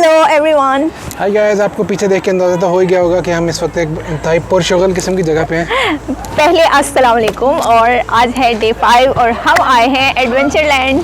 Hello everyone. Hi guys, आपको पीछे देख के अंदाजा तो हो ही गया होगा कि हम इस वक्त एक इंतहाई पुरशगल किस्म की जगह पे हैं। पहले अस्सलाम वालेकुम। और आज है डे 5 और हम आए हैं एडवेंचरलैंड।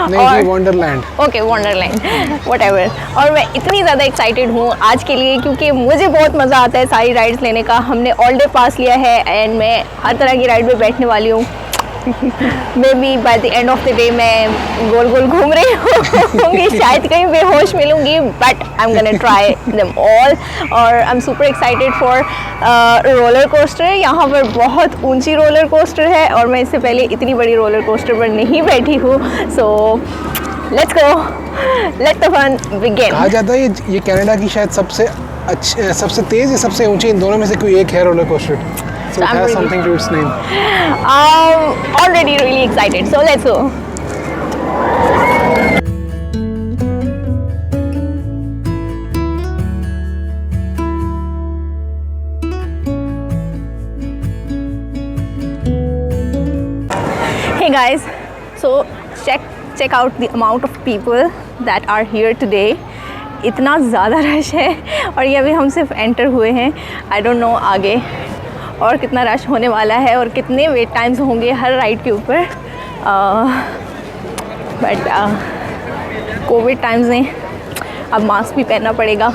नहीं जी, वंडरलैंड। Okay, Wonderland, whatever. और मैं इतनी ज़्यादा एक्साइटेड हूँ आज के लिए क्योंकि मुझे बहुत मज़ा आता है सारी राइड्स लेने का। हमने ऑल डे पास लिया है एंड मैं हर तरह की राइड पे बैठने वाली हूँ। May be by the end of the day मैं गोल गोल घूम रही होंगी, शायद कहीं बेहोश मिलूंगी, but I am gonna try them all. और I am super excited for roller coaster. यहाँ पर बहुत ऊंची रोलर कोस्टर है और मैं इससे पहले इतनी बड़ी रोलर कोस्टर पर नहीं बैठी हूँ। So let's go, let the fun begin. कहा जाता है ये कनाडा की शायद सबसे तेज या सबसे ऊंची, इन दोनों में से कोई एक है roller coaster. So it has something to its name. Already really excited. So let's go. Hey guys, so check out the amount of people that are here today. इतना ज़्यादा रश है और ये अभी हम सिर्फ एंटर हुए हैं। आई डोंट नो आगे और कितना रश होने वाला है और कितने वेट टाइम्स होंगे हर राइड के ऊपर। बट कोविड टाइम्स में अब मास्क भी पहनना पड़ेगा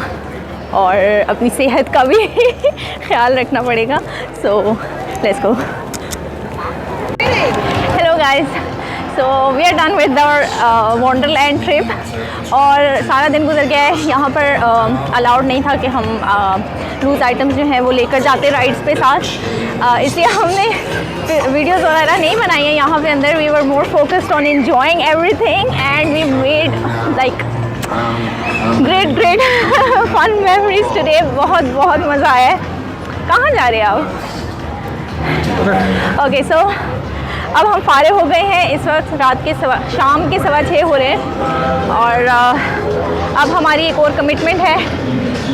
और अपनी सेहत का भी ख्याल रखना पड़ेगा। So let's go. Hello guys, so we are done with our Wonderland trip और सारा दिन गुजर गया है। यहाँ पर अलाउड नहीं था कि हम लूज आइटम्स जो हैं वो लेकर जाते राइड्स पे साथ, इसलिए हमने वीडियोस वगैरह नहीं बनाई हैं यहाँ पे अंदर। We were more focused on enjoying everything and we made like great fun memories today. बहुत मज़ा आया है। कहाँ जा रहे हैं आप? ओके, सो अब हम फारे हो गए हैं। इस वक्त रात के शाम के 6:15 हो रहे हैं और अब हमारी एक और कमिटमेंट है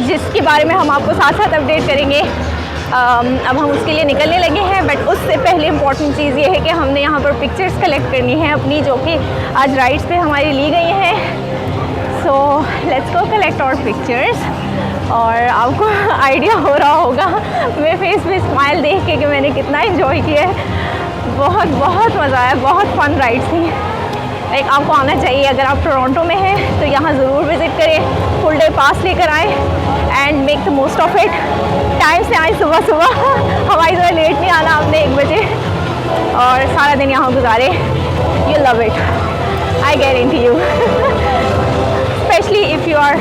जिसके बारे में हम आपको साथ साथ अपडेट करेंगे। अब हम उसके लिए निकलने लगे हैं, बट उससे पहले इम्पॉर्टेंट चीज़ ये है कि हमने यहाँ पर पिक्चर्स कलेक्ट करनी है अपनी, जो कि आज राइड्स पे हमारी ली गई हैं। So let's go collect our pictures. और आपको आइडिया हो रहा होगा मेरे फेस पे स्माइल देख के कि मैंने कितना इन्जॉय किया है। बहुत मज़ा आया, बहुत फन राइड थी। लाइक आपको आना चाहिए, अगर आप टोरंटो में हैं तो यहाँ ज़रूर विज़िट करें। फुल डे पास लेकर आएँ and make the most of it. Time से आए सुबह हमारी तरह लेट नहीं आना आपने 1 बजे और सारा दिन यहाँ गुजारे। You love it, I guarantee you, specially if you are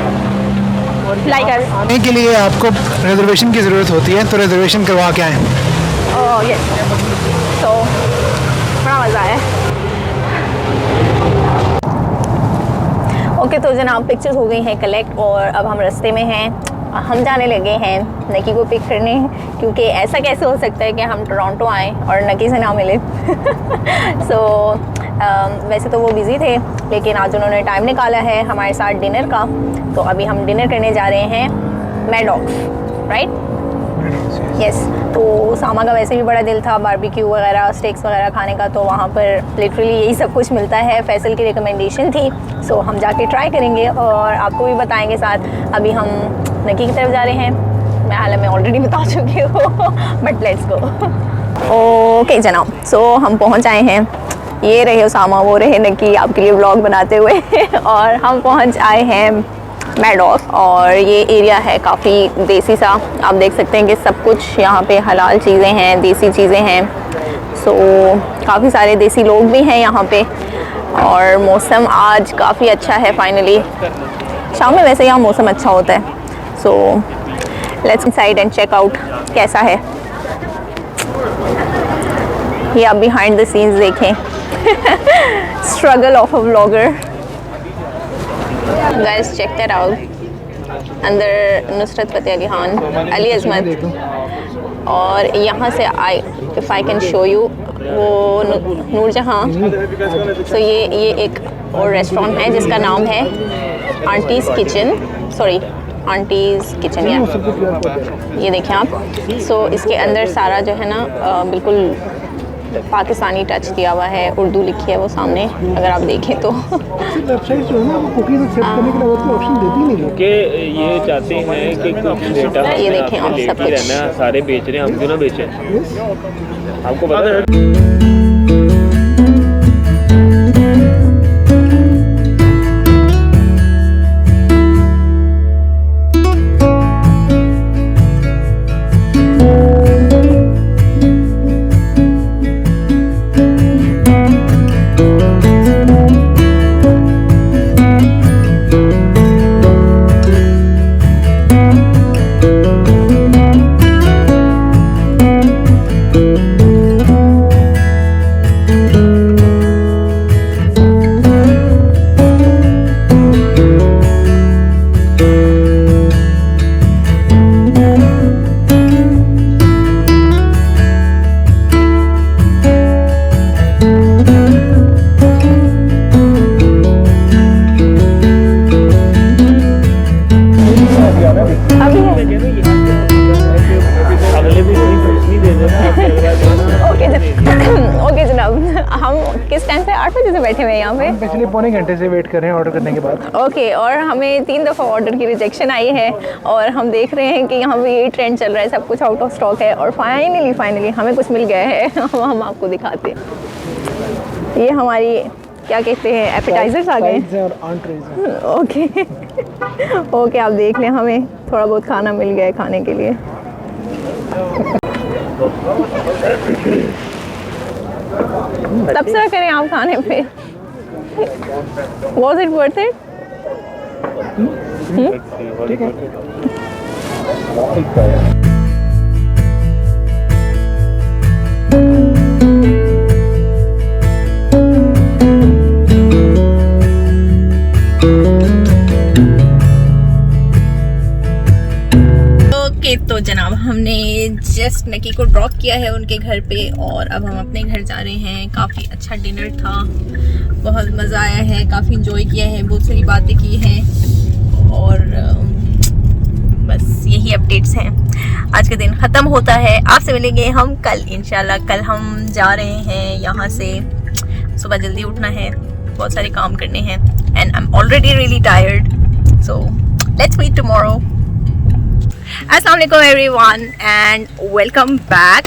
like us. आने के लिए आपको रिजर्वेशन की ज़रूरत होती है, तो रिजर्वेशन करवा के आएँ। ओह यस, तो बड़ा मज़ा आया। ओके, तो जनाब पिक्चर्स हो गई हैं कलेक्ट और अब हम रास्ते में हैं। हम जाने लगे हैं नकी को पिक करने, क्योंकि ऐसा कैसे हो सकता है कि हम टोरंटो आएँ और नकी से ना मिले। सो वैसे तो वो बिज़ी थे, लेकिन आज उन्होंने टाइम निकाला है हमारे साथ डिनर का। तो अभी हम डिनर करने जा रहे हैं मैडॉक्स, राइट? यस। तो सामा का वैसे भी बड़ा दिल था बारबेक्यू वगैरह, स्टेक्स वगैरह खाने का, तो वहाँ पर लिटरली यही सब कुछ मिलता है। फैसल की रिकमेंडेशन थी, सो हम जाके ट्राई करेंगे और आपको भी बताएंगे साथ। अभी हम नकी की तरफ जा रहे हैं। मैं हाल में ऑलरेडी बता चुकी हूँ, बट लेट्स गो। ओके जनाब, सो हम पहुँच आए हैं। ये रहे उसामा, वो रहे नकी आपके लिए व्लॉग बनाते हुए और हम पहुँच आए हैं मैडॉक्स। और ये एरिया है काफ़ी देसी सा, आप देख सकते हैं कि सब कुछ यहाँ पे हलाल चीज़ें हैं, देसी चीज़ें हैं। सो काफ़ी सारे देसी लोग भी हैं यहाँ पे और मौसम आज काफ़ी अच्छा है फाइनली। शाम में वैसे यहाँ मौसम अच्छा होता है। So let's inside and check out कैसा है। ये आप बिहाइंड द सीन्स देखें। Struggle of a vlogger. Guys, check that out. अंदर नुसरत फ़तेह अली खान, अली अज़मत और यहाँ से if I can show you वो नूरजहाँ। तो ये एक और रेस्टोरेंट है जिसका नाम है aunties kitchen, sorry aunties kitchen यार, ये देखें आप। सो इसके अंदर सारा जो है ना बिल्कुल पाकिस्तानी टच दिया हुआ है, उर्दू लिखी है वो सामने, अगर आप देखें तो। वेबसाइट जो है ना वो कुकीज़ एक्सेप्ट करने के लिए ऑप्शन देती नहीं है कि ये चाहते हैं कि कुछ डेटा ये देखें आप सब कुछ। रहना है, सारे बेच रहे हैं, हम क्यों ना बेचें? आपको पता है अगले भी कोई रोशनी दे देना। ओके जनाब, हम किस टाइम से 8 बजे से बैठे हुए हैं यहाँ पे? पिछले पौने घंटे से वेट कर रहे हैं ऑर्डर करने के बाद। ओके, और हमें 3 दफ़ा ऑर्डर की रिजेक्शन आई है और हम देख रहे हैं कि यहाँ पे ये ट्रेंड चल रहा है, सब कुछ आउट ऑफ स्टॉक है और फाइनली हमें कुछ मिल गया है। हम आपको दिखाते हैं। ये हमारी क्या कहते हैं, एपेटाइजर्स आ गए और एंट्रीज। ओके, आप देख लें, हमें थोड़ा बहुत खाना मिल गया है खाने के लिए। तबसरा करें आप खाने पे। Was it worth it? ठीक है। ओके, तो जनाब हमने जस्ट नकी को ड्रॉप किया है उनके घर पे और अब हम अपने घर जा रहे हैं। काफ़ी अच्छा डिनर था, बहुत मज़ा आया है, काफ़ी इंजॉय किया है, बहुत सारी बातें की हैं और बस यही अपडेट्स हैं। आज का दिन ख़त्म होता है, आपसे मिलेंगे हम कल इंशाल्लाह। कल हम जा रहे हैं यहाँ से, सुबह जल्दी उठना है, बहुत सारे काम करने हैं and I am already really tired, so let's meet tomorrow. Assalamu alaikum everyone and welcome back.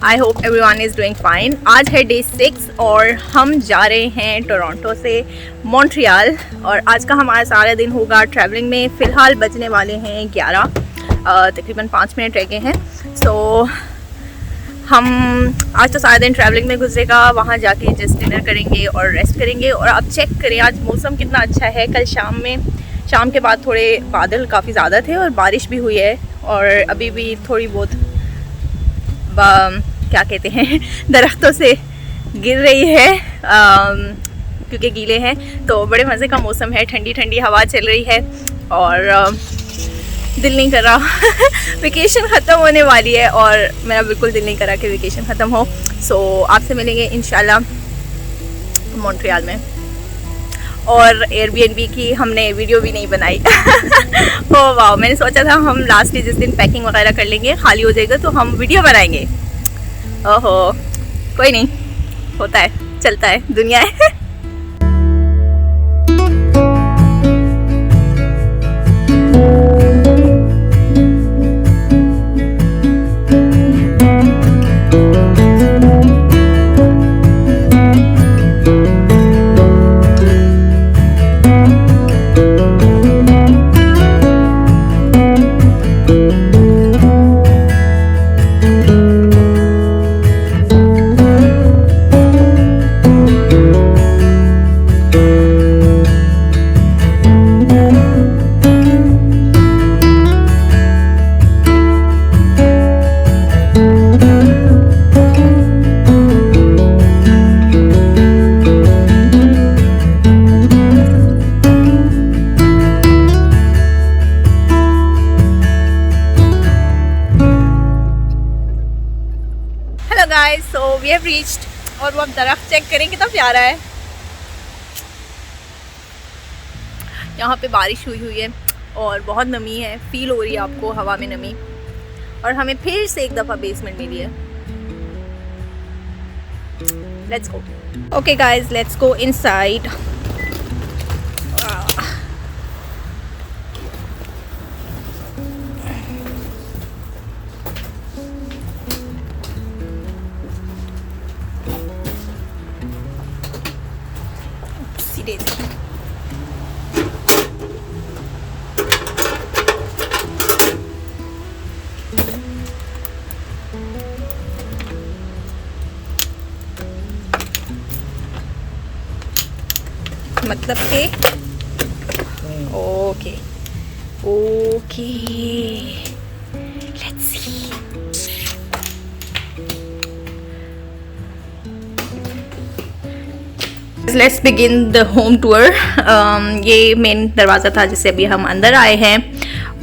I hope everyone is doing fine. आज है डे 6 और हम जा रहे हैं टोरंटो से मॉन्ट्रियल और आज का हमारा सारा दिन होगा ट्रैवलिंग में। फ़िलहाल बजने वाले हैं 11, तकरीबन 5 मिनट रह गए हैं। सो हम आज तो सारा दिन ट्रैवलिंग में गुजरेगा, वहाँ जाके जस्ट डिनर करेंगे और रेस्ट करेंगे। और आप चेक करें आज मौसम कितना अच्छा है। कल शाम के बाद थोड़े बादल काफ़ी ज़्यादा थे और बारिश भी हुई है और अभी भी थोड़ी बहुत क्या कहते हैं दरख्तों से गिर रही है क्योंकि गीले हैं। तो बड़े मज़े का मौसम है, ठंडी ठंडी हवा चल रही है और दिल नहीं कर रहा वेकेशन ख़त्म होने वाली है और मेरा बिल्कुल दिल नहीं कर रहा कि वेकेशन ख़त्म हो। सो आपसे मिलेंगे इंशाल्लाह मॉन्ट्रियल में। और एयरबीएनबी की हमने वीडियो भी नहीं बनाई। ओह वाह, मैंने सोचा था हम लास्ट डे जिस दिन पैकिंग वगैरह कर लेंगे, खाली हो जाएगा तो हम वीडियो बनाएंगे। ओहो, कोई नहीं, होता है, चलता है, दुनिया है। सो वी हैव रीच्ड और वो अब दरख्त चेक करें कितना प्यारा है। यहाँ पे बारिश हुई है और बहुत नमी है, फील हो रही है आपको हवा में नमी। और हमें फिर से एक दफ़ा बेसमेंट मिली है। Let's go. Okay guys, let's go inside. मतलब कि okay okay, let's see. Let's begin the home tour. ये मेन दरवाज़ा था जिससे अभी हम अंदर आए हैं,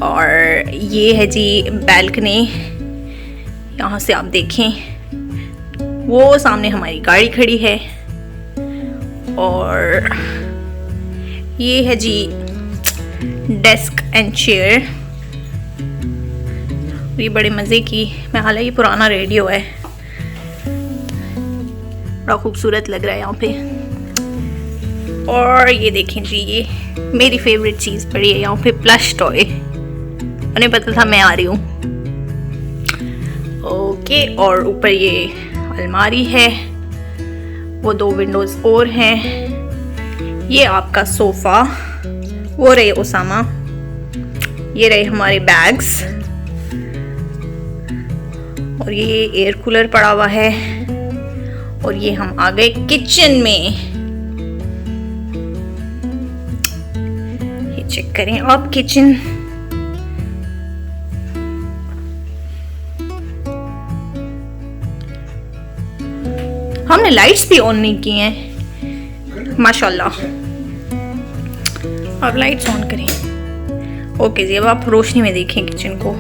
और ये है जी बैल्कनी. यहाँ से आप देखें, वो सामने हमारी गाड़ी खड़ी है, और ये है जी डेस्क एंड चेयर. ये बड़े मज़े की, मैं हालांकि पुराना रेडियो है, बड़ा खूबसूरत लग रहा है यहाँ पे. और ये देखें जी, ये मेरी फेवरेट चीज़ पड़ी है यहाँ पे, प्लश टॉय. उन्हें पता था मैं आ रही हूँ. ओके, और ऊपर ये अलमारी है, वो 2 विंडोज़ और हैं. ये आपका सोफ़ा, वो रहे ओसामा, ये रहे हमारे बैग्स, और ये एयर कूलर पड़ा हुआ है. और ये हम आ गए किचन में. ये चेक करें आप किचन. हमने लाइट्स भी ऑन नहीं की हैं माशाल्लाह. अब लाइट्स ऑन करें. ओके जी, अब आप रोशनी में देखें किचन को.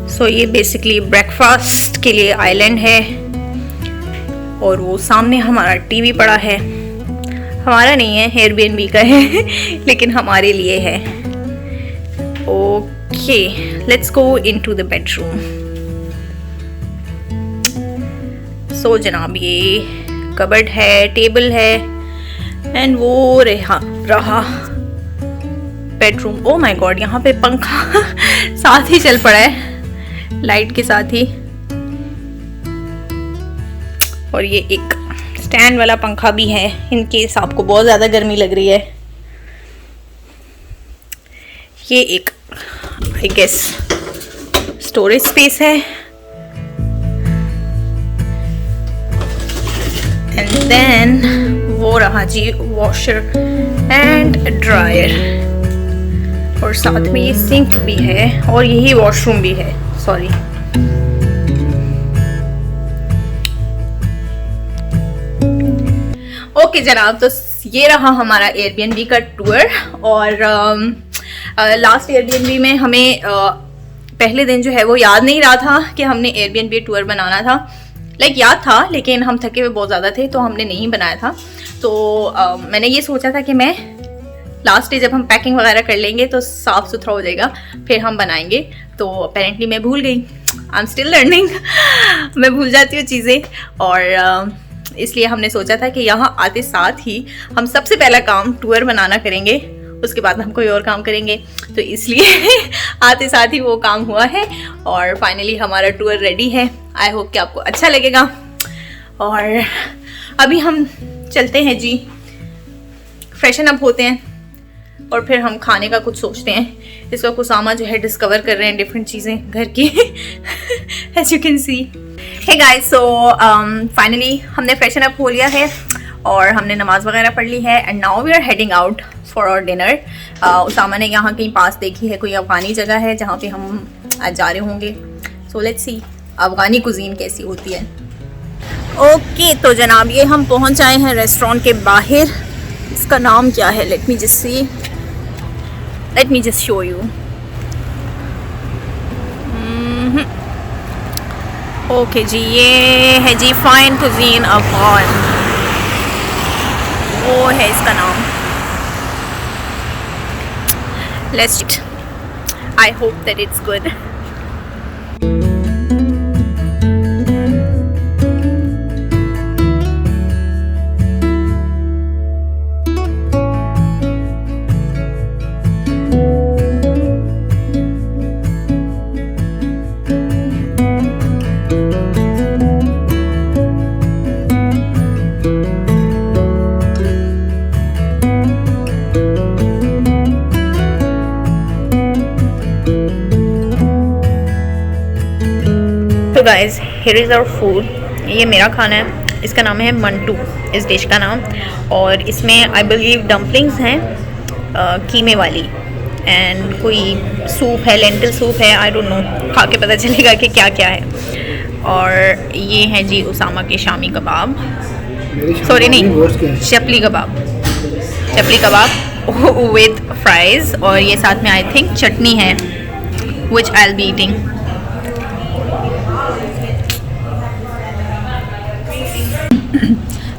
सो ये बेसिकली ब्रेकफास्ट के लिए आइलैंड है, और वो सामने हमारा टीवी पड़ा है. हमारा नहीं है, एयरबीएनबी का है लेकिन हमारे लिए है. Okay, let's go into the bedroom. So जनाब, ये कबर्ड है, टेबल है, एंड वो रहा बेडरूम. ओ माय गॉड, यहाँ पे पंखा साथ ही चल पड़ा है लाइट के साथ ही. और ये एक स्टैंड वाला पंखा भी है इन केस आपको बहुत ज़्यादा गर्मी लग रही है. ये एक आई गेस स्टोरेज स्पेस है. एंड देन वो रहा जी वॉशर एंड ड्रायर, और साथ में ये सिंक भी है, और यही वॉशरूम भी है. सॉरी, ओके जनाब, तो ये रहा हमारा एयरबीएनबी का टूर. और लास्ट एयरबीएनबी में हमें पहले दिन जो है वो याद नहीं रहा था कि हमने एयरबीएनबी टूर बनाना था. याद था, लेकिन हम थके हुए बहुत ज़्यादा थे तो हमने नहीं बनाया था. तो मैंने ये सोचा था कि मैं लास्ट डे जब हम पैकिंग वगैरह कर लेंगे तो साफ़ सुथरा हो जाएगा, फिर हम बनाएंगे. तो अपेरेंटली मैं भूल गई. I am still learning. मैं भूल जाती हूँ चीज़ें, और इसलिए हमने सोचा था कि यहाँ आते साथ ही हम सबसे पहला काम टूर बनाना करेंगे, उसके बाद हम कोई और काम करेंगे. तो इसलिए आते साथ ही वो काम हुआ है, और फाइनली हमारा टूर रेडी है. आई होप कि आपको अच्छा लगेगा. और अभी हम चलते हैं जी, फ्रेशन अप होते हैं, और फिर हम खाने का कुछ सोचते हैं. इस वक्त उसामा जो है डिस्कवर कर रहे हैं डिफरेंट चीज़ें घर की as you can see. Hey guys, so finally हमने फ्रेशन अप हो लिया है, और हमने नमाज वगैरह पढ़ ली है, and now we are heading out for our dinner. Usama ने यहाँ कहीं पास देखी है कोई अफगानी जगह है जहाँ पे हम आज जा रहे होंगे. So let's see Afghani cuisine कैसी होती है. ओके, तो जनाब ये हम पहुँच आए हैं रेस्टोरेंट के बाहर. इसका नाम क्या है? Let me just see, let me just show you. Okay जी, ये है जी फाइन कुजीन अफगान, वो है इसका नाम. Let's, I hope that it's good. So guys here is our food. ये मेरा खाना है, इसका नाम है मंटू, इस डिश का नाम। और इसमें आई बिलीव डम्पलिंग्स हैं कीमे वाली, एंड कोई सूप है, लेंटिल सूप है, आई डोंट नो, खा के पता चलेगा कि क्या क्या है। और ये हैं जी उसामा के शामी कबाब, सॉरी नहीं, चपली कबाब विद फ्राइज़, और ये साथ में आई थिंक चटनी है which I will be eating.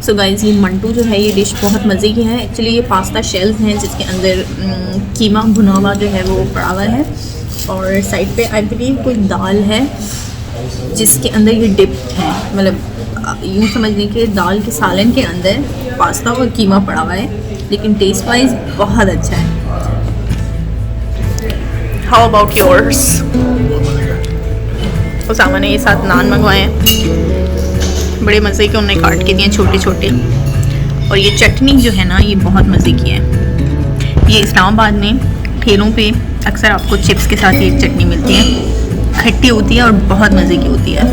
So guys ये मंटू जो है, ये डिश बहुत मज़े की है। एक्चुअली ये पास्ता शेल्स हैं जिसके अंदर कीमा भुना हुआ जो है वो पड़ा हुआ है, और साइड पे आई बिलीव कोई दाल है जिसके अंदर ये डिप है, मतलब यूँ समझ लें कि दाल के सालन के अंदर पास्ता और कीमा पड़ा हुआ है, लेकिन टेस्ट वाइज बहुत अच्छा है। How about yours? उसामा ने ये साथ नान मंगवाए हैं, बड़े मज़े के उन्होंने काट के दिए छोटे छोटे। और ये चटनी जो है ना, ये बहुत मज़े की है। ये इस्लामाबाद में ठेलों पे अक्सर आपको चिप्स के साथ ये चटनी मिलती है, खट्टी होती है और बहुत मज़े की होती है।